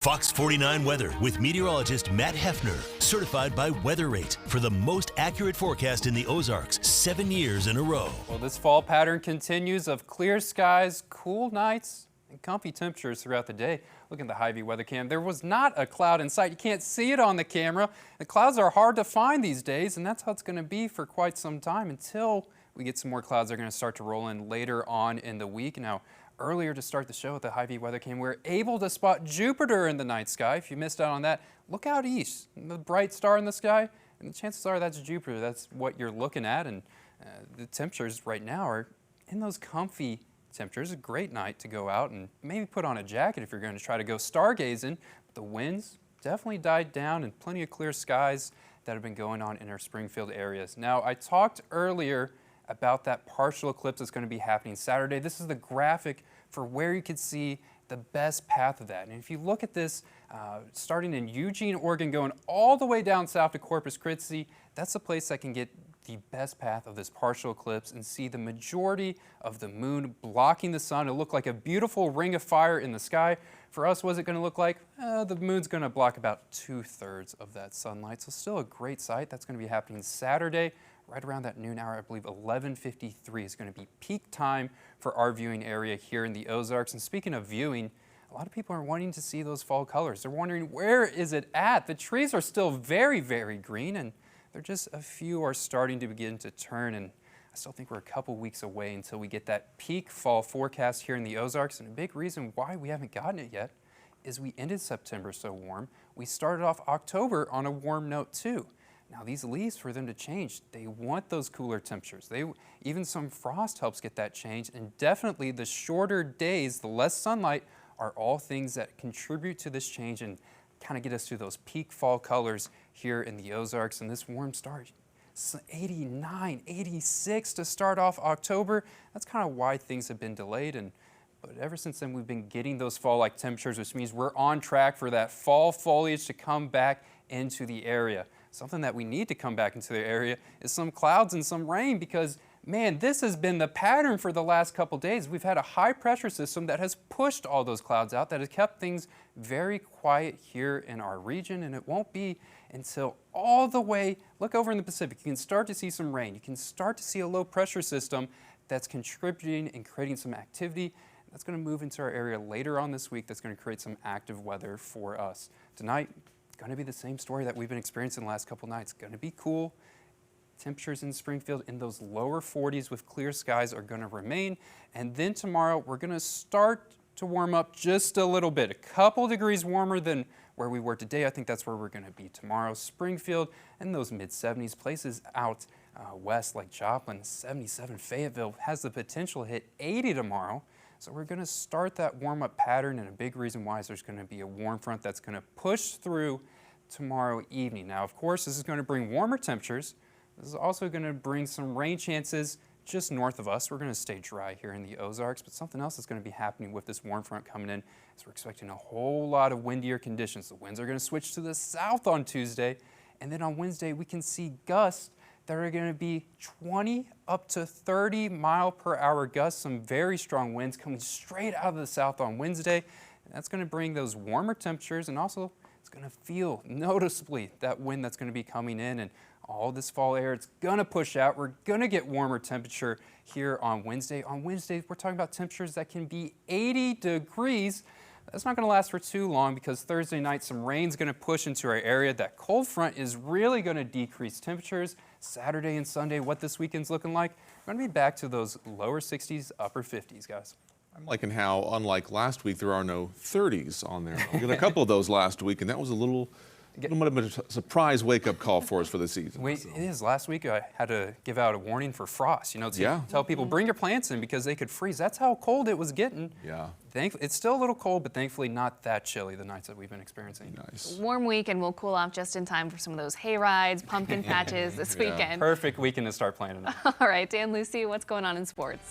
Fox 49 weather with meteorologist Matt Hefner, certified by WeatherRate for the most accurate forecast in the Ozarks 7 years in a row. Well, this fall pattern continues of clear skies, cool nights, and comfy temperatures throughout the day. Look at the Hy-Vee weather cam. There was not a cloud in sight. You can't see it on the camera. The clouds are hard to find these days, and that's how it's going to be for quite some time until we get some more clouds that are going to start to roll in later on in the week. Now, earlier to start the show at the Hy-Vee weather cam, we were able to spot Jupiter in the night sky. If you missed out on that, look out east, the bright star in the sky, and the chances are that's Jupiter. That's what you're looking at, and the temperatures right now are in those comfy temperatures. A great night to go out and maybe put on a jacket if you're going to try to go stargazing. But the winds definitely died down and plenty of clear skies that have been going on in our Springfield areas. Now, I talked earlier about that partial eclipse that's going to be happening Saturday. This is the graphic for where you could see the best path of that. And if you look at this, starting in Eugene, Oregon, going all the way down south to Corpus Christi, that's the place that can get the best path of this partial eclipse and see the majority of the moon blocking the sun. It'll look like a beautiful ring of fire in the sky. For us, what's it going to look like? The moon's going to block about 2/3 of that sunlight, so still a great sight. That's going to be happening Saturday, right around that noon hour. I believe 11:53 is going to be peak time for our viewing area here in the Ozarks. And speaking of viewing, a lot of people are wanting to see those fall colors. They're wondering, where is it at? The trees are still very, very green, and they're just a few are starting to begin to turn. And I still think we're a couple weeks away until we get that peak fall forecast here in the Ozarks. And a big reason why we haven't gotten it yet is we ended September so warm. We started off October on a warm note too. Now these leaves, for them to change, they want those cooler temperatures. Even some frost helps get that change, and definitely the shorter days, the less sunlight, are all things that contribute to this change and kind of get us to those peak fall colors here in the Ozarks. And this warm start, 89, 86 to start off October. That's kind of why things have been delayed. But ever since then, we've been getting those fall-like temperatures, which means we're on track for that fall foliage to come back into the area. Something that we need to come back into the area is some clouds and some rain, because, man, this has been the pattern for the last couple days. We've had a high pressure system that has pushed all those clouds out, that has kept things very quiet here in our region, and it won't be until all the way, look over in the Pacific, you can start to see some rain. You can start to see a low pressure system that's contributing and creating some activity. That's going to move into our area later on this week. That's going to create some active weather for us. Tonight, going to be the same story that we've been experiencing the last couple nights. Going to be cool. Temperatures in Springfield in those lower 40s with clear skies are going to remain. And then tomorrow, we're going to start to warm up just a little bit. A couple degrees warmer than where we were today. I think that's where we're going to be tomorrow. Springfield and those mid-70s. Places out west like Joplin, 77. Fayetteville has the potential to hit 80 tomorrow. So we're going to start that warm-up pattern, and a big reason why is there's going to be a warm front that's going to push through tomorrow evening. Now, of course, this is going to bring warmer temperatures. This is also going to bring some rain chances just north of us. We're going to stay dry here in the Ozarks, but something else is going to be happening with this warm front coming in is we're expecting a whole lot of windier conditions. The winds are going to switch to the south on Tuesday, and then on Wednesday we can see gusts that are going to be 20 up to 30 mile per hour gusts, some very strong winds coming straight out of the south on Wednesday. And that's going to bring those warmer temperatures, and also it's going to feel noticeably that wind that's going to be coming in, and all this fall air, it's going to push out. We're going to get warmer temperature here on Wednesday. On Wednesday, we're talking about temperatures that can be 80 degrees. That's not going to last for too long, because Thursday night some rain's going to push into our area. That cold front is really going to decrease temperatures. Saturday and Sunday, what this weekend's looking like, we're going to be back to those lower 60s, upper 50s, guys. I'm liking how, unlike last week, there are no 30s on there. We got a couple of those last week, and that was a little bit of a surprise wake-up call for us for the season. It is. Last week I had to give out a warning for frost. You know, to tell people, bring your plants in because they could freeze. That's how cold it was getting. Yeah. It's still a little cold, but thankfully not that chilly the nights that we've been experiencing. Nice. Warm week, and we'll cool off just in time for some of those hay rides, pumpkin patches this weekend. Perfect weekend to start planning. All right, Dan, Lucy, what's going on in sports?